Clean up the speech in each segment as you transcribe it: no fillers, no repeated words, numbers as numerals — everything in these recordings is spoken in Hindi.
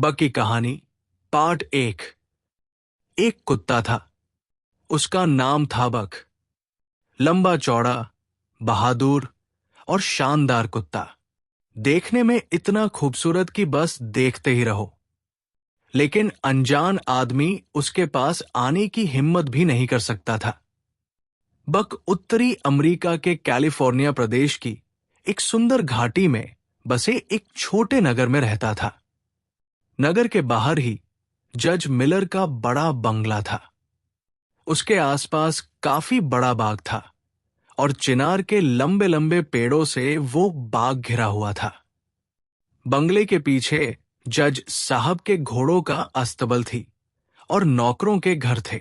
बक की कहानी पार्ट 1। एक कुत्ता था। उसका नाम था बक। लंबा चौड़ा, बहादुर और शानदार कुत्ता। देखने में इतना खूबसूरत कि बस देखते ही रहो। लेकिन अनजान आदमी उसके पास आने की हिम्मत भी नहीं कर सकता था। बक उत्तरी अमेरिका के कैलिफोर्निया प्रदेश की एक सुंदर घाटी में बसे एक छोटे नगर में रहता था। नगर के बाहर ही जज मिलर का बड़ा बंगला था। उसके आसपास काफी बड़ा बाग था और चिनार के लंबे लंबे पेड़ों से वो बाग घिरा हुआ था। बंगले के पीछे जज साहब के घोड़ों का अस्तबल थी और नौकरों के घर थे।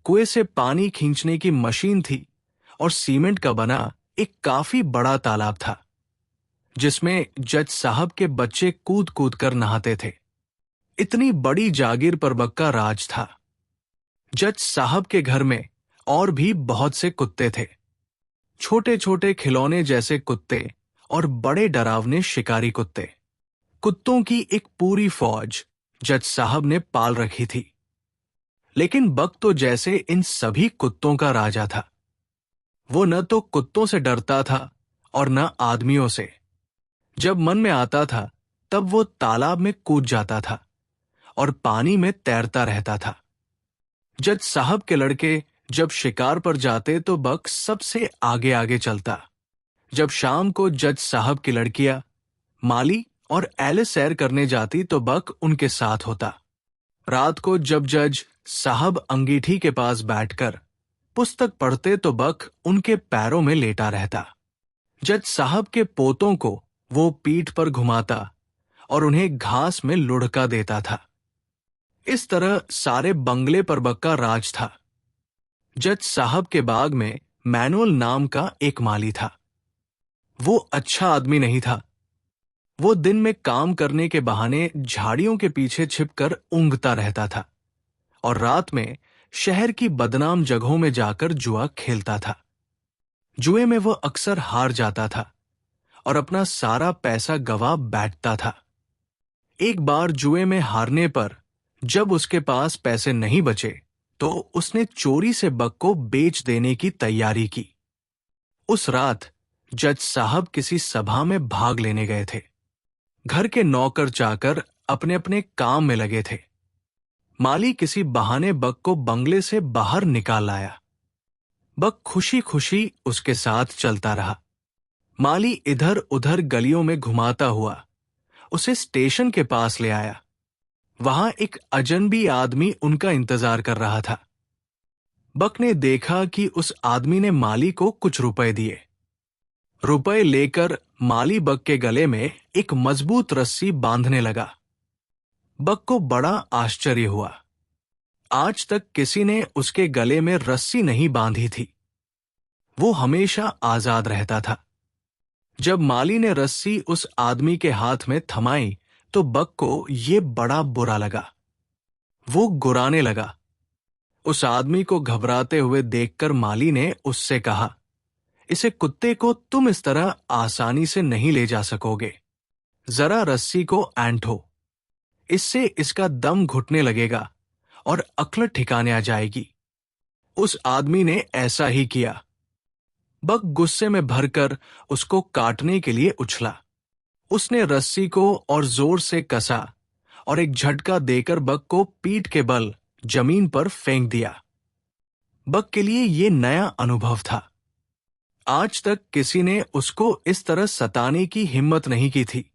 कुएं से पानी खींचने की मशीन थी और सीमेंट का बना एक काफी बड़ा तालाब था जिसमें जज साहब के बच्चे कूद कूद कर नहाते थे। इतनी बड़ी जागीर पर बक का राज था। जज साहब के घर में और भी बहुत से कुत्ते थे, छोटे छोटे खिलौने जैसे कुत्ते और बड़े डरावने शिकारी कुत्ते। कुत्तों की एक पूरी फौज जज साहब ने पाल रखी थी। लेकिन बक तो जैसे इन सभी कुत्तों का राजा था। वो न तो कुत्तों से डरता था और न आदमियों से। जब मन में आता था तब वो तालाब में कूद जाता था और पानी में तैरता रहता था। जज साहब के लड़के जब शिकार पर जाते तो बक सबसे आगे आगे चलता। जब शाम को जज साहब की लड़कियां माली और एलिस सैर करने जाती तो बक उनके साथ होता। रात को जब जज साहब अंगीठी के पास बैठकर पुस्तक पढ़ते तो बक उनके पैरों में लेटा रहता। जज साहब के पोतों को वो पीठ पर घुमाता और उन्हें घास में लुढ़का देता था। इस तरह सारे बंगले पर बक का राज था। जज साहब के बाग में मैनुअल नाम का एक माली था। वो अच्छा आदमी नहीं था। वो दिन में काम करने के बहाने झाड़ियों के पीछे छिपकर ऊँघता रहता था और रात में शहर की बदनाम जगहों में जाकर जुआ खेलता था। जुए में वो अक्सर हार जाता था और अपना सारा पैसा गवा बैठता था। एक बार जुए में हारने पर जब उसके पास पैसे नहीं बचे तो उसने चोरी से बक को बेच देने की तैयारी की। उस रात जज साहब किसी सभा में भाग लेने गए थे। घर के नौकर चाकर अपने अपने काम में लगे थे। माली किसी बहाने बक को बंगले से बाहर निकाल लाया। बक खुशी खुशी उसके साथ चलता रहा। माली इधर उधर गलियों में घुमाता हुआ उसे स्टेशन के पास ले आया। वहां एक अजनबी आदमी उनका इंतजार कर रहा था। बक ने देखा कि उस आदमी ने माली को कुछ रुपए दिए। रुपए लेकर माली बक के गले में एक मजबूत रस्सी बांधने लगा। बक को बड़ा आश्चर्य हुआ। आज तक किसी ने उसके गले में रस्सी नहीं बांधी थी। वो हमेशा आजाद रहता था। जब माली ने रस्सी उस आदमी के हाथ में थमाई तो बक को ये बड़ा बुरा लगा। वो गुर्राने लगा। उस आदमी को घबराते हुए देखकर माली ने उससे कहा, इसे कुत्ते को तुम इस तरह आसानी से नहीं ले जा सकोगे। जरा रस्सी को ऐंठो, इससे इसका दम घुटने लगेगा और अक्ल ठिकाने आ जाएगी। उस आदमी ने ऐसा ही किया। बक गुस्से में भरकर उसको काटने के लिए उछला। उसने रस्सी को और जोर से कसा और एक झटका देकर बक को पीठ के बल जमीन पर फेंक दिया। बक के लिए यह नया अनुभव था। आज तक किसी ने उसको इस तरह सताने की हिम्मत नहीं की थी।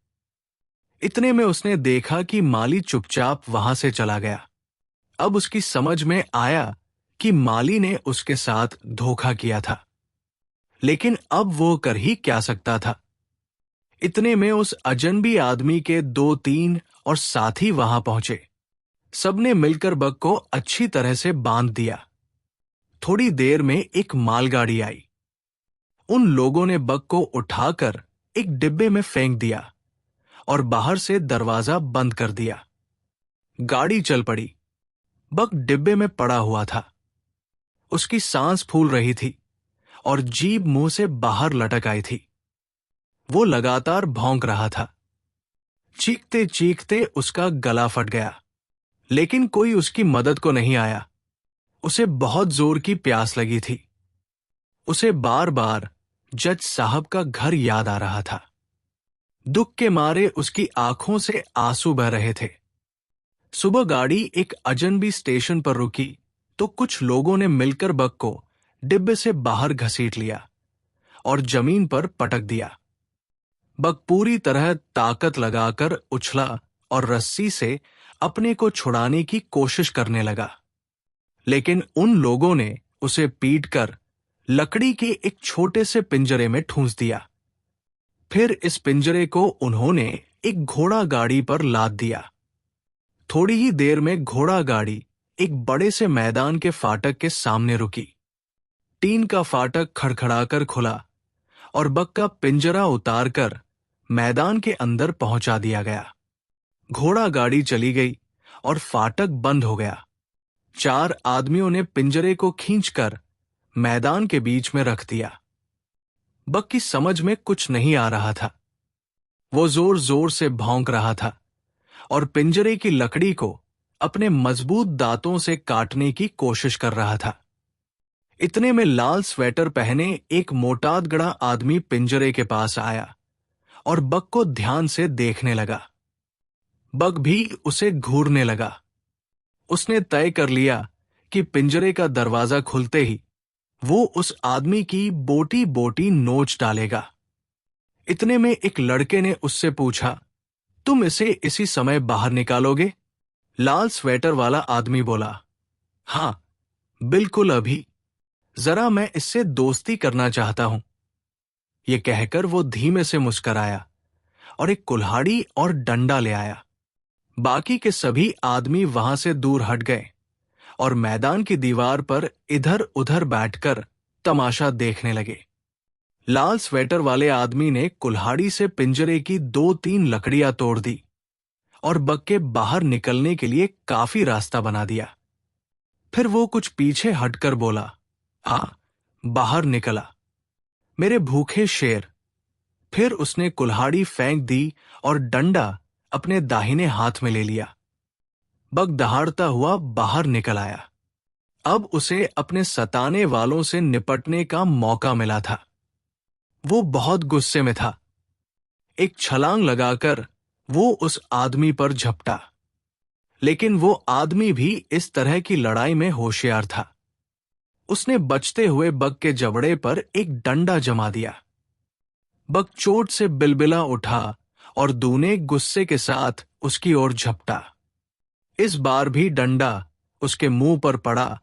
इतने में उसने देखा कि माली चुपचाप वहां से चला गया। अब उसकी समझ में आया कि माली ने उसके साथ धोखा किया था। लेकिन अब वो कर ही क्या सकता था। इतने में उस अजनबी आदमी के 2-3 और साथी वहां पहुंचे। सबने मिलकर बक को अच्छी तरह से बांध दिया। थोड़ी देर में एक मालगाड़ी आई। उन लोगों ने बक को उठाकर एक डिब्बे में फेंक दिया और बाहर से दरवाजा बंद कर दिया। गाड़ी चल पड़ी। बक डिब्बे में पड़ा हुआ था। उसकी सांस फूल रही थी और जीभ मुंह से बाहर लटक आई थी। वो लगातार भौंक रहा था। चीखते चीखते उसका गला फट गया, लेकिन कोई उसकी मदद को नहीं आया। उसे बहुत जोर की प्यास लगी थी। उसे बार बार जज साहब का घर याद आ रहा था। दुख के मारे उसकी आंखों से आंसू बह रहे थे। सुबह गाड़ी एक अजनबी स्टेशन पर रुकी तो कुछ लोगों ने मिलकर बक को डिब्बे से बाहर घसीट लिया और जमीन पर पटक दिया। बक पूरी तरह ताकत लगाकर उछला और रस्सी से अपने को छुड़ाने की कोशिश करने लगा, लेकिन उन लोगों ने उसे पीटकर लकड़ी के एक छोटे से पिंजरे में ठूंस दिया। फिर इस पिंजरे को उन्होंने एक घोड़ा गाड़ी पर लाद दिया। थोड़ी ही देर में घोड़ा गाड़ी एक बड़े से मैदान के फाटक के सामने रुकी। टीन का फाटक खड़खड़ाकर खुला और बक का पिंजरा उतारकर मैदान के अंदर पहुंचा दिया गया। घोड़ा गाड़ी चली गई और फाटक बंद हो गया। 4 आदमियों ने पिंजरे को खींचकर मैदान के बीच में रख दिया। बक की समझ में कुछ नहीं आ रहा था। वो जोर जोर से भौंक रहा था और पिंजरे की लकड़ी को अपने मजबूत दांतों से काटने की कोशिश कर रहा था। इतने में लाल स्वेटर पहने एक मोटादगड़ा आदमी पिंजरे के पास आया और बक को ध्यान से देखने लगा। बक भी उसे घूरने लगा। उसने तय कर लिया कि पिंजरे का दरवाजा खुलते ही वो उस आदमी की बोटी बोटी नोच डालेगा। इतने में एक लड़के ने उससे पूछा, तुम इसे इसी समय बाहर निकालोगे? लाल स्वेटर वाला आदमी बोला, हां, बिल्कुल अभी। जरा मैं इससे दोस्ती करना चाहता हूं। यह कहकर वो धीमे से मुस्कराया और एक कुल्हाड़ी और डंडा ले आया। बाकी के सभी आदमी वहां से दूर हट गए और मैदान की दीवार पर इधर उधर बैठकर तमाशा देखने लगे। लाल स्वेटर वाले आदमी ने कुल्हाड़ी से पिंजरे की 2-3 लकड़ियां तोड़ दी और बक के बाहर निकलने के लिए काफी रास्ता बना दिया। फिर वो कुछ पीछे हटकर बोला, हाँ, बाहर निकला, मेरे भूखे शेर। फिर उसने कुल्हाड़ी फेंक दी और डंडा अपने दाहिने हाथ में ले लिया। बक दहाड़ता हुआ बाहर निकल आया। अब उसे अपने सताने वालों से निपटने का मौका मिला था। वो बहुत गुस्से में था। एक छलांग लगाकर वो उस आदमी पर झपटा, लेकिन वो आदमी भी इस तरह की लड़ाई में होशियार था। उसने बचते हुए बक के जबड़े पर एक डंडा जमा दिया। बक चोट से बिलबिला उठा और दूने गुस्से के साथ उसकी ओर झपटा। इस बार भी डंडा उसके मुंह पर पड़ा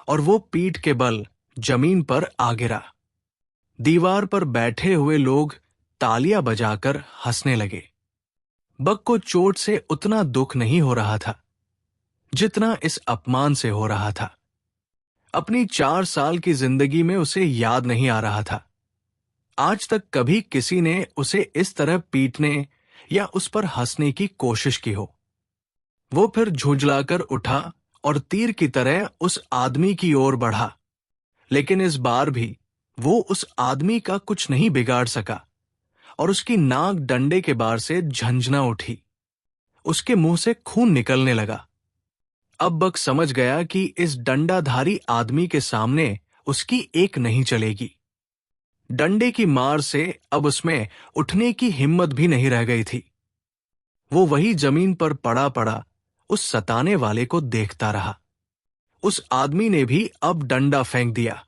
और वो पीठ के बल जमीन पर आ गिरा। दीवार पर बैठे हुए लोग तालियां बजाकर हंसने लगे। बक को चोट से उतना दुख नहीं हो रहा था जितना इस अपमान से हो रहा था। अपनी 4 साल की जिंदगी में उसे याद नहीं आ रहा था आज तक कभी किसी ने उसे इस तरह पीटने या उस पर हंसने की कोशिश की हो। वो फिर झुंझलाकर उठा और तीर की तरह उस आदमी की ओर बढ़ा, लेकिन इस बार भी वो उस आदमी का कुछ नहीं बिगाड़ सका और उसकी नाक डंडे के बार से झंझना उठी। उसके मुंह से खून निकलने लगा। अब बक समझ गया कि इस डंडाधारी आदमी के सामने उसकी एक नहीं चलेगी। डंडे की मार से अब उसमें उठने की हिम्मत भी नहीं रह गई थी। वो वही जमीन पर पड़ा पड़ा उस सताने वाले को देखता रहा। उस आदमी ने भी अब डंडा फेंक दिया।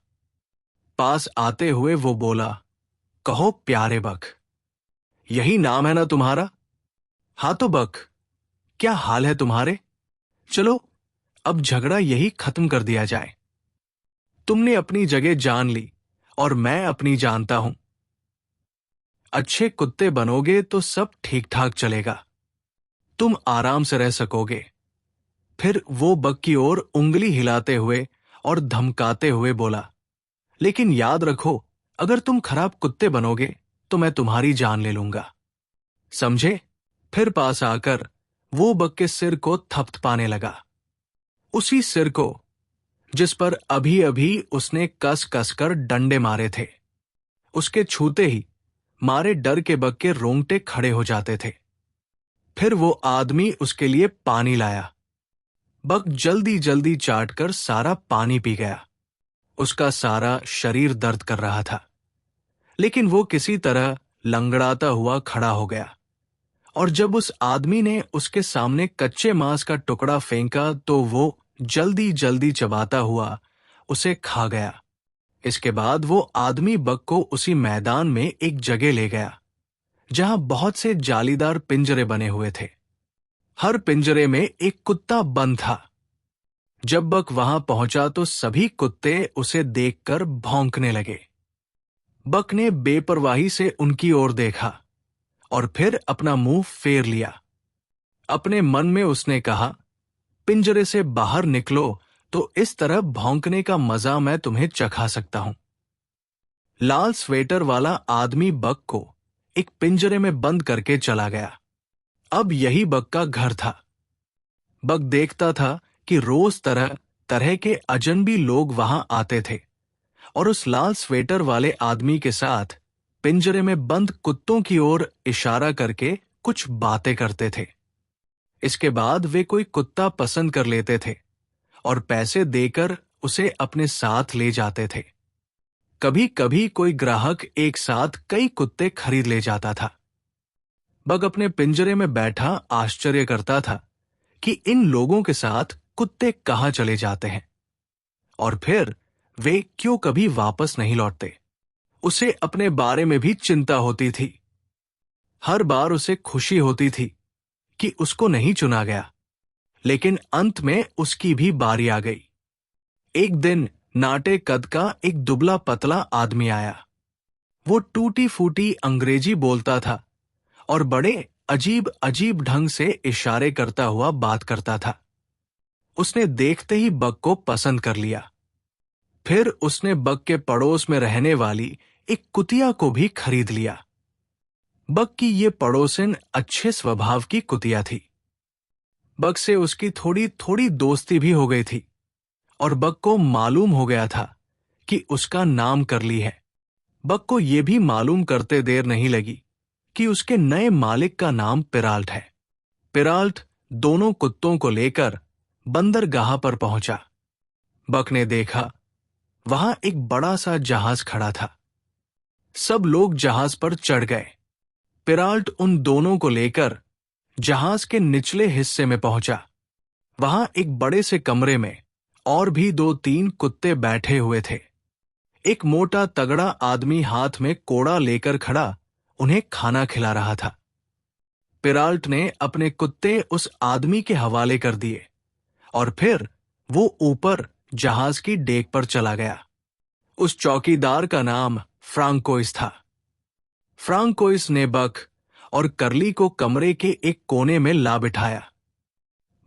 पास आते हुए वो बोला, कहो प्यारे बक, यही नाम है ना तुम्हारा? हाँ तो बक, क्या हाल है तुम्हारे? चलो अब झगड़ा यही खत्म कर दिया जाए। तुमने अपनी जगह जान ली और मैं अपनी जानता हूं। अच्छे कुत्ते बनोगे तो सब ठीक ठाक चलेगा, तुम आराम से रह सकोगे। फिर वो बक की ओर उंगली हिलाते हुए और धमकाते हुए बोला, लेकिन याद रखो, अगर तुम खराब कुत्ते बनोगे तो मैं तुम्हारी जान ले लूंगा, समझे? फिर पास आकर वो बक के सिर को थपथपाने लगा, उसी सिर को जिस पर अभी अभी उसने कस कस कर डंडे मारे थे। उसके छूते ही मारे डर के बक के रोंगटे खड़े हो जाते थे। फिर वो आदमी उसके लिए पानी लाया। बक जल्दी जल्दी चाट कर सारा पानी पी गया। उसका सारा शरीर दर्द कर रहा था, लेकिन वो किसी तरह लंगड़ाता हुआ खड़ा हो गया। और जब उस आदमी ने उसके सामने कच्चे मांस का टुकड़ा फेंका तो वो जल्दी जल्दी चबाता हुआ उसे खा गया। इसके बाद वो आदमी बक को उसी मैदान में एक जगह ले गया जहां बहुत से जालीदार पिंजरे बने हुए थे। हर पिंजरे में एक कुत्ता बंद था। जब बक वहां पहुंचा तो सभी कुत्ते उसे देखकर भौंकने लगे। बक ने बेपरवाही से उनकी ओर देखा और फिर अपना मुंह फेर लिया। अपने मन में उसने कहा, पिंजरे से बाहर निकलो तो इस तरह भौंकने का मजा मैं तुम्हें चखा सकता हूं। लाल स्वेटर वाला आदमी बक को एक पिंजरे में बंद करके चला गया। अब यही बक का घर था। बक देखता था कि रोज तरह तरह के अजनबी लोग वहां आते थे और उस लाल स्वेटर वाले आदमी के साथ पिंजरे में बंद कुत्तों की ओर इशारा करके कुछ बातें करते थे। इसके बाद वे कोई कुत्ता पसंद कर लेते थे और पैसे देकर उसे अपने साथ ले जाते थे। कभी कभी कोई ग्राहक एक साथ कई कुत्ते खरीद ले जाता था। बग अपने पिंजरे में बैठा आश्चर्य करता था कि इन लोगों के साथ कुत्ते कहां चले जाते हैं और फिर वे क्यों कभी वापस नहीं लौटते। उसे अपने बारे में भी चिंता होती थी। हर बार उसे खुशी होती थी कि उसको नहीं चुना गया, लेकिन अंत में उसकी भी बारी आ गई। एक दिन नाटे कद का एक दुबला पतला आदमी आया। वो टूटी फूटी अंग्रेजी बोलता था और बड़े अजीब अजीब ढंग से इशारे करता हुआ बात करता था। उसने देखते ही बक को पसंद कर लिया। फिर उसने बक के पड़ोस में रहने वाली एक कुतिया को भी खरीद लिया। बक की ये पड़ोसिन अच्छे स्वभाव की कुतिया थी। बक से उसकी थोड़ी थोड़ी दोस्ती भी हो गई थी और बक को मालूम हो गया था कि उसका नाम करली है। बक को यह भी मालूम करते देर नहीं लगी कि उसके नए मालिक का नाम पिराल्ट है। पिराल्ट दोनों कुत्तों को लेकर बंदरगाह पर पहुंचा। बक ने देखा वहां एक बड़ा सा जहाज खड़ा था। सब लोग जहाज पर चढ़ गए। पिराल्ट उन दोनों को लेकर जहाज के निचले हिस्से में पहुंचा। वहां एक बड़े से कमरे में और भी 2-3 कुत्ते बैठे हुए थे। एक मोटा तगड़ा आदमी हाथ में कोड़ा लेकर खड़ा उन्हें खाना खिला रहा था। पिराल्ट ने अपने कुत्ते उस आदमी के हवाले कर दिए और फिर वो ऊपर जहाज की डेक पर चला गया। उस चौकीदार का नाम फ्रांकोइस था। फ्रांकोइस ने बक और करली को कमरे के एक कोने में ला बिठाया।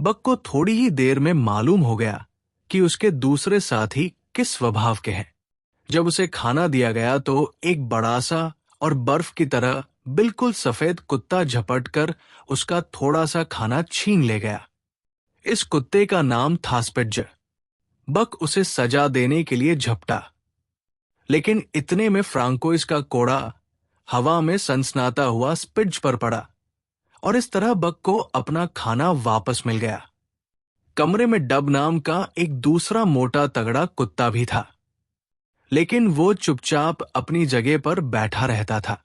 बक को थोड़ी ही देर में मालूम हो गया कि उसके दूसरे साथी किस स्वभाव के हैं। जब उसे खाना दिया गया तो एक बड़ा सा और बर्फ की तरह बिल्कुल सफेद कुत्ता झपट कर उसका थोड़ा सा खाना छीन ले गया। इस कुत्ते का नाम था स्पिड्ज। बक उसे सजा देने के लिए झपटा, लेकिन इतने में फ्रांकोइस का कोड़ा हवा में सनसनाता हुआ स्पिड्ज पर पड़ा और इस तरह बक को अपना खाना वापस मिल गया। कमरे में डब नाम का एक दूसरा मोटा तगड़ा कुत्ता भी था, लेकिन वो चुपचाप अपनी जगह पर बैठा रहता था।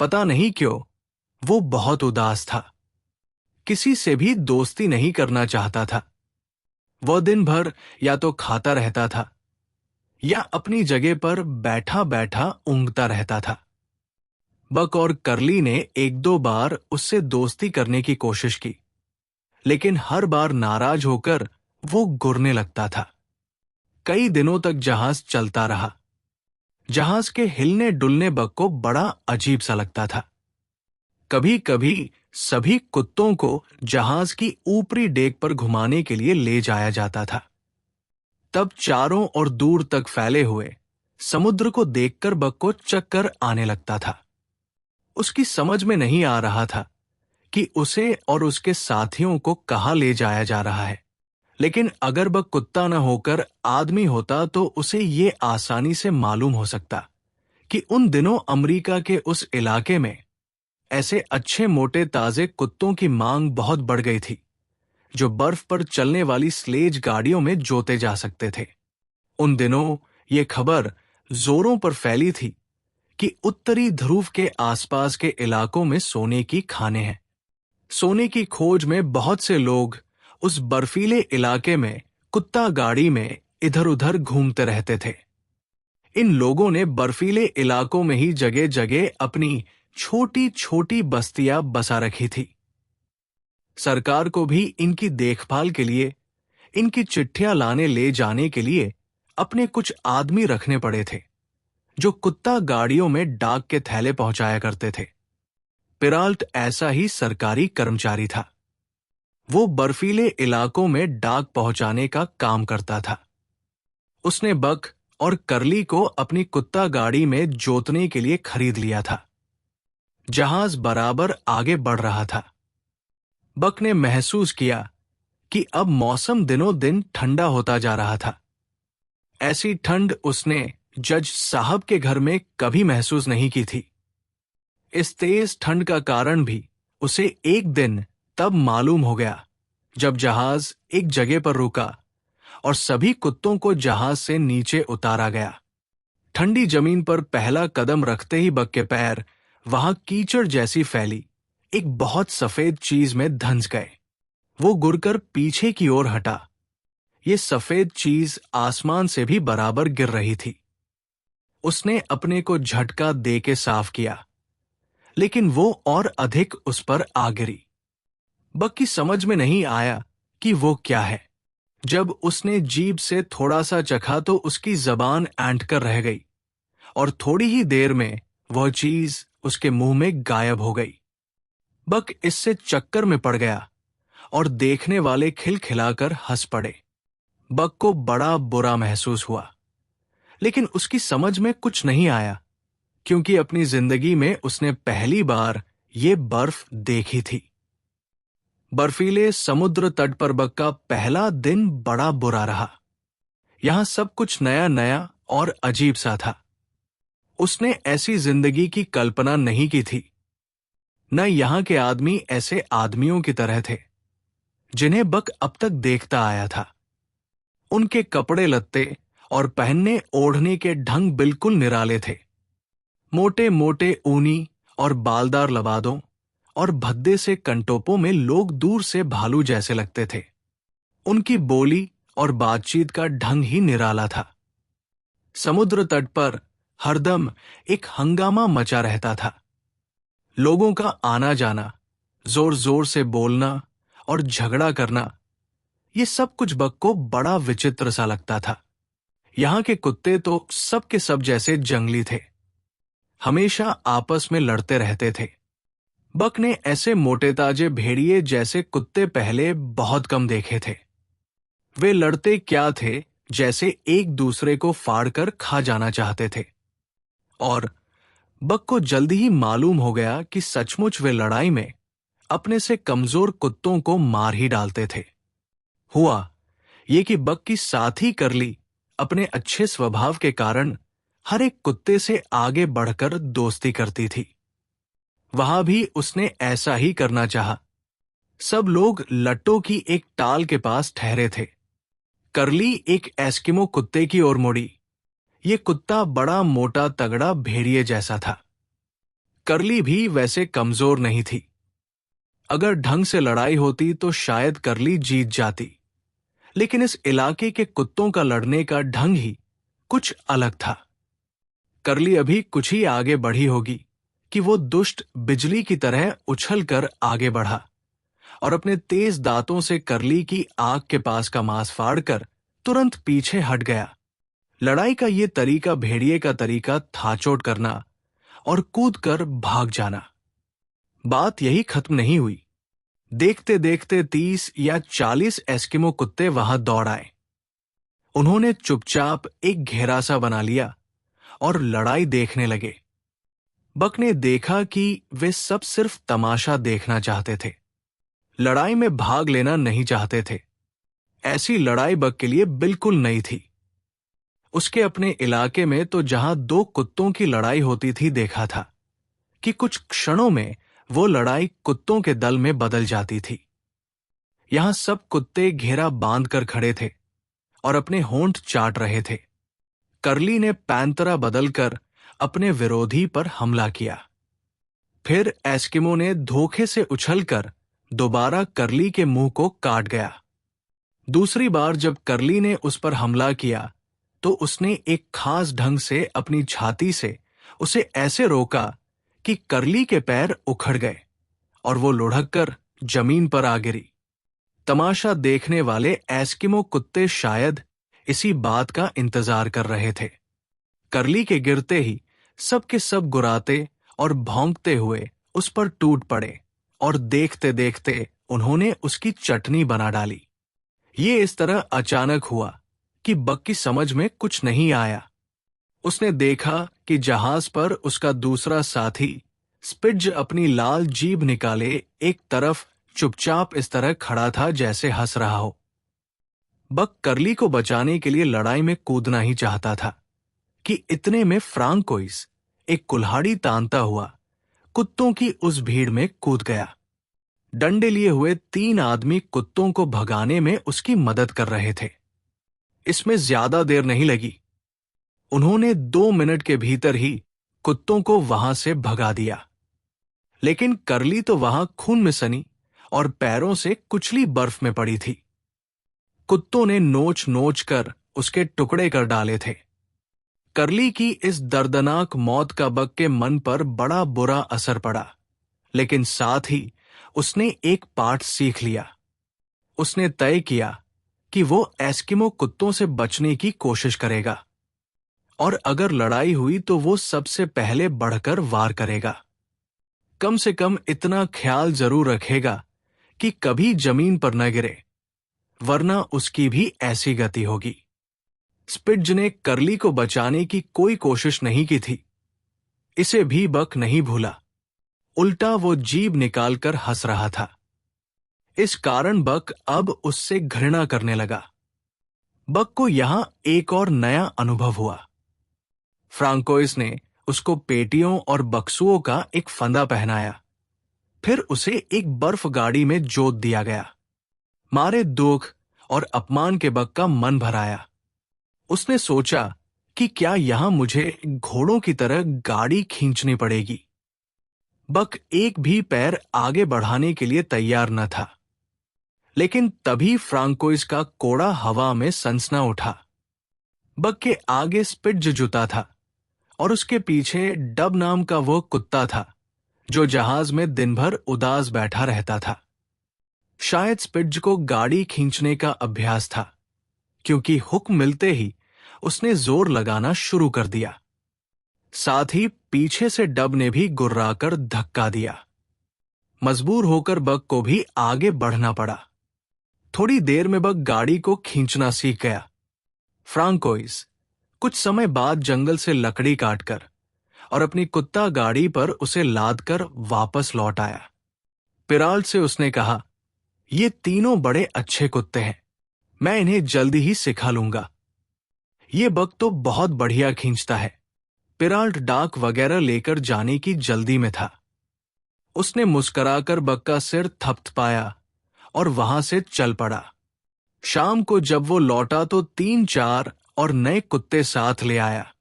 पता नहीं क्यों वो बहुत उदास था। किसी से भी दोस्ती नहीं करना चाहता था। वह दिन भर या तो खाता रहता था या अपनी जगह पर बैठा बैठा ऊँघता रहता था। बक और करली ने 1-2 बार उससे दोस्ती करने की कोशिश की, लेकिन हर बार नाराज होकर वो गुर्रने लगता था। कई दिनों तक जहाज चलता रहा। जहाज के हिलने डुलने बक को बड़ा अजीब सा लगता था। कभी कभी सभी कुत्तों को जहाज की ऊपरी डेक पर घुमाने के लिए ले जाया जाता था। तब चारों ओर दूर तक फैले हुए समुद्र को देखकर बक को चक्कर आने लगता था। उसकी समझ में नहीं आ रहा था कि उसे और उसके साथियों को कहां ले जाया जा रहा है, लेकिन अगर वह कुत्ता न होकर आदमी होता तो उसे ये आसानी से मालूम हो सकता कि उन दिनों अमेरिका के उस इलाके में ऐसे अच्छे मोटे ताजे कुत्तों की मांग बहुत बढ़ गई थी, जो बर्फ पर चलने वाली स्लेज गाड़ियों में जोते जा सकते थे। उन दिनों ये खबर जोरों पर फैली थी कि उत्तरी ध्रुव के आसपास के इलाकों में सोने की खानें हैं। सोने की खोज में बहुत से लोग उस बर्फीले इलाके में कुत्ता गाड़ी में इधर उधर घूमते रहते थे। इन लोगों ने बर्फीले इलाकों में ही जगह जगह अपनी छोटी छोटी बस्तियां बसा रखी थी। सरकार को भी इनकी देखभाल के लिए, इनकी चिट्ठियां लाने ले जाने के लिए अपने कुछ आदमी रखने पड़े थे, जो कुत्ता गाड़ियों में डाक के थैले पहुंचाया करते थे। पिराल्ट ऐसा ही सरकारी कर्मचारी था। वो बर्फीले इलाकों में डाक पहुंचाने का काम करता था। उसने बक और करली को अपनी कुत्ता गाड़ी में जोतने के लिए खरीद लिया था। जहाज बराबर आगे बढ़ रहा था। बक ने महसूस किया कि अब मौसम दिनों दिन ठंडा होता जा रहा था। ऐसी ठंड उसने जज साहब के घर में कभी महसूस नहीं की थी। इस तेज ठंड का कारण भी उसे एक दिन तब मालूम हो गया, जब जहाज एक जगह पर रुका और सभी कुत्तों को जहाज से नीचे उतारा गया। ठंडी जमीन पर पहला कदम रखते ही बक के पैर वहां कीचड़ जैसी फैली एक बहुत सफेद चीज में धंस गए। वो गुरकर पीछे की ओर हटा। ये सफेद चीज आसमान से भी बराबर गिर रही थी। उसने अपने को झटका दे के साफ किया, लेकिन वो और अधिक उस पर आ गिरी। बक की समझ में नहीं आया कि वो क्या है। जब उसने जीभ से थोड़ा सा चखा तो उसकी जबान ऐंठ कर रह गई और थोड़ी ही देर में वह चीज उसके मुंह में गायब हो गई। बक इससे चक्कर में पड़ गया और देखने वाले खिलखिलाकर हंस पड़े। बक को बड़ा बुरा महसूस हुआ, लेकिन उसकी समझ में कुछ नहीं आया, क्योंकि अपनी जिंदगी में उसने पहली बार ये बर्फ देखी थी। बर्फीले समुद्र तट पर बक का पहला दिन बड़ा बुरा रहा। यहां सब कुछ नया नया और अजीब सा था। उसने ऐसी जिंदगी की कल्पना नहीं की थी। न यहां के आदमी ऐसे आदमियों की तरह थे जिन्हें बक अब तक देखता आया था। उनके कपड़े लत्ते और पहनने ओढ़ने के ढंग बिल्कुल निराले थे। मोटे मोटे ऊनी और बालदार लबादों और भद्दे से कंटोपों में लोग दूर से भालू जैसे लगते थे। उनकी बोली और बातचीत का ढंग ही निराला था। समुद्र तट पर हरदम एक हंगामा मचा रहता था। लोगों का आना जाना, जोर जोर से बोलना और झगड़ा करना, ये सब कुछ बक को बड़ा विचित्र सा लगता था। यहां के कुत्ते तो सब के सब जैसे जंगली थे, हमेशा आपस में लड़ते रहते थे। बक ने ऐसे मोटे ताजे भेड़िए जैसे कुत्ते पहले बहुत कम देखे थे। वे लड़ते क्या थे, जैसे एक दूसरे को फाड़कर खा जाना चाहते थे। और बक को जल्दी ही मालूम हो गया कि सचमुच वे लड़ाई में अपने से कमजोर कुत्तों को मार ही डालते थे। हुआ ये कि बक की साथी करली अपने अच्छे स्वभाव के कारण हर एक कुत्ते से आगे बढ़कर दोस्ती करती थी। वहां भी उसने ऐसा ही करना चाहा। सब लोग लट्टों की एक टाल के पास ठहरे थे। करली एक एस्किमो कुत्ते की ओर मुड़ी। ये कुत्ता बड़ा मोटा तगड़ा भेड़िए जैसा था। करली भी वैसे कमजोर नहीं थी। अगर ढंग से लड़ाई होती तो शायद करली जीत जाती, लेकिन इस इलाके के कुत्तों का लड़ने का ढंग ही कुछ अलग था। करली अभी कुछ ही आगे बढ़ी होगी कि वो दुष्ट बिजली की तरह उछलकर आगे बढ़ा और अपने तेज दांतों से करली की आंख के पास का मांस फाड़कर तुरंत पीछे हट गया। लड़ाई का ये तरीका भेड़िए का तरीका था, चोट करना और कूदकर भाग जाना। बात यही खत्म नहीं हुई। देखते देखते 30 या 40 एस्किमो कुत्ते वहां दौड़ आए। उन्होंने चुपचाप एक घेरा सा बना लिया और लड़ाई देखने लगे। बक ने देखा कि वे सब सिर्फ तमाशा देखना चाहते थे, लड़ाई में भाग लेना नहीं चाहते थे। ऐसी लड़ाई बक के लिए बिल्कुल नई थी। उसके अपने इलाके में तो जहां 2 कुत्तों की लड़ाई होती थी देखा था कि कुछ क्षणों में वो लड़ाई कुत्तों के दल में बदल जाती थी। यहां सब कुत्ते घेरा बांध कर खड़े थे और अपने होंठ चाट रहे थे। करली ने पैंतरा बदलकर अपने विरोधी पर हमला किया। फिर एस्किमो ने धोखे से उछलकर दोबारा करली के मुंह को काट गया। दूसरी बार जब करली ने उस पर हमला किया तो उसने एक खास ढंग से अपनी छाती से उसे ऐसे रोका कि करली के पैर उखड़ गए और वो लुढ़क कर जमीन पर आ गिरी। तमाशा देखने वाले एस्किमो कुत्ते शायद इसी बात का इंतजार कर रहे थे। करली के गिरते ही सब के सब गुर्राते और भौंकते हुए उस पर टूट पड़े और देखते देखते उन्होंने उसकी चटनी बना डाली। ये इस तरह अचानक हुआ कि बक की समझ में कुछ नहीं आया। उसने देखा कि जहाज पर उसका दूसरा साथी स्पिड्ज अपनी लाल जीभ निकाले एक तरफ चुपचाप इस तरह खड़ा था जैसे हंस रहा हो। बक करली को बचाने के लिए लड़ाई में कूदना ही चाहता था कि इतने में फ्रांकोइस एक कुल्हाड़ी तानता हुआ कुत्तों की उस भीड़ में कूद गया। डंडे लिए हुए 3 आदमी कुत्तों को भगाने में उसकी मदद कर रहे थे। इसमें ज्यादा देर नहीं लगी। उन्होंने 2 मिनट के भीतर ही कुत्तों को वहां से भगा दिया। लेकिन करली तो वहां खून में सनी और पैरों से कुचली बर्फ में पड़ी थी। कुत्तों ने नोच नोच कर उसके टुकड़े कर डाले थे। करली की इस दर्दनाक मौत का बक के मन पर बड़ा बुरा असर पड़ा, लेकिन साथ ही उसने एक पाठ सीख लिया। उसने तय किया कि वो एस्किमो कुत्तों से बचने की कोशिश करेगा और अगर लड़ाई हुई तो वो सबसे पहले बढ़कर वार करेगा। कम से कम इतना ख्याल जरूर रखेगा कि कभी जमीन पर न गिरे, वरना उसकी भी ऐसी गति होगी। स्पिड्ज ने करली को बचाने की कोई कोशिश नहीं की थी। इसे भी बक नहीं भूला। उल्टा वो जीभ निकालकर हंस रहा था। इस कारण बक अब उससे घृणा करने लगा। बक को यहां एक और नया अनुभव हुआ। फ्रांकोइस ने उसको पेटियों और बक्सुओं का एक फंदा पहनाया। फिर उसे एक बर्फ गाड़ी में जोत दिया गया। मारे दुख और अपमान के बक का मन भर आया। उसने सोचा कि क्या यहां मुझे घोड़ों की तरह गाड़ी खींचनी पड़ेगी। बक एक भी पैर आगे बढ़ाने के लिए तैयार न था। लेकिन तभी फ्रांकोइस का कोड़ा हवा में सनसना उठा। बक के आगे स्पिड्ज जुता था और उसके पीछे डब नाम का वो कुत्ता था जो जहाज में दिन भर उदास बैठा रहता था। शायद स्पिड्ज को गाड़ी खींचने का अभ्यास था, क्योंकि हुक्म मिलते ही उसने जोर लगाना शुरू कर दिया। साथ ही पीछे से डब ने भी गुर्राकर धक्का दिया। मजबूर होकर बक को भी आगे बढ़ना पड़ा। थोड़ी देर में बक गाड़ी को खींचना सीख गया। फ्रांकोइस कुछ समय बाद जंगल से लकड़ी काटकर और अपनी कुत्ता गाड़ी पर उसे लादकर वापस लौट आया। पिराल्ट से उसने कहा, ये तीनों बड़े अच्छे कुत्ते हैं, मैं इन्हें जल्दी ही सिखा लूंगा। ये बक तो बहुत बढ़िया खींचता है। पिराल्ट डाक वगैरह लेकर जाने की जल्दी में था। उसने मुस्कुराकर बक का सिर थपथपाया और वहां से चल पड़ा। शाम को जब वो लौटा तो 3-4 और नए कुत्ते साथ ले आया।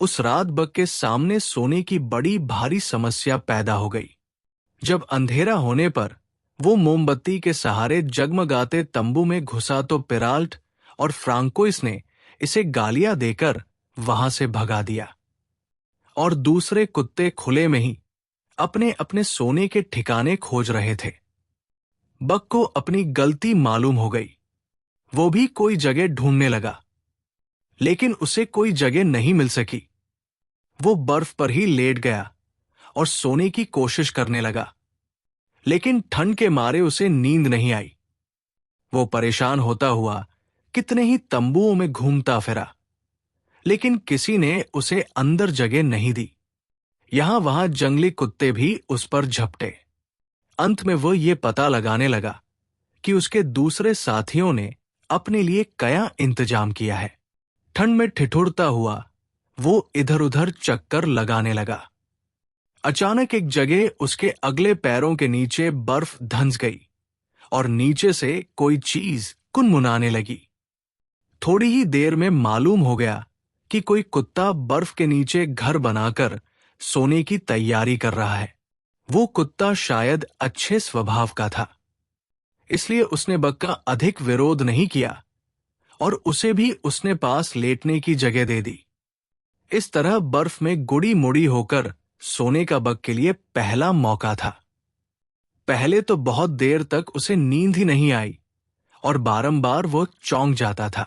उस रात बक के सामने सोने की बड़ी भारी समस्या पैदा हो गई। जब अंधेरा होने पर वो मोमबत्ती के सहारे जगमगाते तंबू में घुसा तो पिराल्ट और फ्रांकोइस ने इसे गालियां देकर वहां से भगा दिया और दूसरे कुत्ते खुले में ही अपने अपने सोने के ठिकाने खोज रहे थे। बक को अपनी गलती मालूम हो गई। वो भी कोई जगह ढूंढने लगा, लेकिन उसे कोई जगह नहीं मिल सकी। वो बर्फ पर ही लेट गया और सोने की कोशिश करने लगा, लेकिन ठंड के मारे उसे नींद नहीं आई। वो परेशान होता हुआ कितने ही तंबुओं में घूमता फिरा, लेकिन किसी ने उसे अंदर जगह नहीं दी। यहां वहां जंगली कुत्ते भी उस पर झपटे। अंत में वो ये पता लगाने लगा कि उसके दूसरे साथियों ने अपने लिए क्या इंतजाम किया है। ठंड में ठिठुरता हुआ वो इधर उधर चक्कर लगाने लगा। अचानक एक जगह उसके अगले पैरों के नीचे बर्फ धंस गई और नीचे से कोई चीज कुनमुनाने लगी। थोड़ी ही देर में मालूम हो गया कि कोई कुत्ता बर्फ के नीचे घर बनाकर सोने की तैयारी कर रहा है। वो कुत्ता शायद अच्छे स्वभाव का था, इसलिए उसने बग का अधिक विरोध नहीं किया और उसे भी उसने पास लेटने की जगह दे दी। इस तरह बर्फ में गुड़ी मुड़ी होकर सोने का बग के लिए पहला मौका था। पहले तो बहुत देर तक उसे नींद ही नहीं आई और बारंबार वो चौंक जाता था,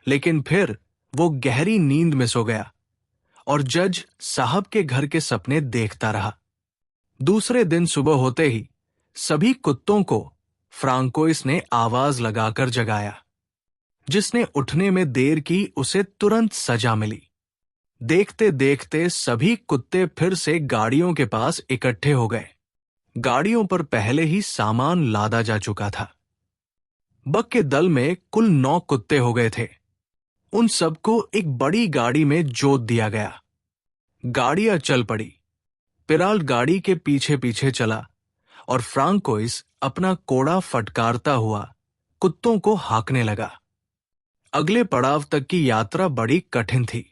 लेकिन फिर वो गहरी नींद में सो गया और जज साहब के घर के सपने देखता रहा। दूसरे दिन सुबह होते ही सभी कुत्तों को फ्रांकोइस ने आवाज लगाकर जगाया। जिसने उठने में देर की उसे तुरंत सजा मिली। देखते देखते सभी कुत्ते फिर से गाड़ियों के पास इकट्ठे हो गए। गाड़ियों पर पहले ही सामान लादा जा चुका था। बग के दल में कुल 9 कुत्ते हो गए थे। उन सबको एक बड़ी गाड़ी में जोत दिया गया। गाड़ियां चल पड़ी। पिराल्ट गाड़ी के पीछे पीछे चला और फ्रांकोइस अपना कोड़ा फटकारता हुआ कुत्तों को हाँकने लगा। अगले पड़ाव तक की यात्रा बड़ी कठिन थी।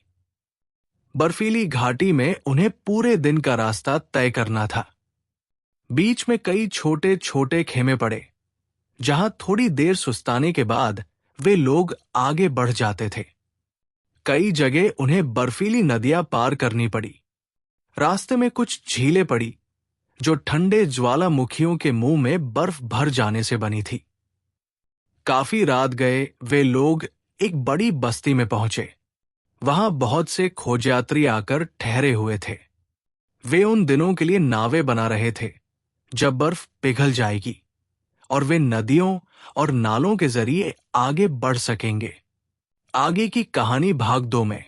बर्फीली घाटी में उन्हें पूरे दिन का रास्ता तय करना था। बीच में कई छोटे छोटे खेमे पड़े, जहां थोड़ी देर सुस्ताने के बाद वे लोग आगे बढ़ जाते थे। कई जगह उन्हें बर्फीली नदियां पार करनी पड़ी। रास्ते में कुछ झीलें पड़ी, जो ठंडे ज्वालामुखियों के मुंह में बर्फ भर जाने से बनी थी। काफी रात गए वे लोग एक बड़ी बस्ती में पहुंचे। वहां बहुत से खोजयात्री आकर ठहरे हुए थे। वे उन दिनों के लिए नावें बना रहे थे जब बर्फ पिघल जाएगी और वे नदियों और नालों के जरिए आगे बढ़ सकेंगे। आगे की कहानी भाग 2 में।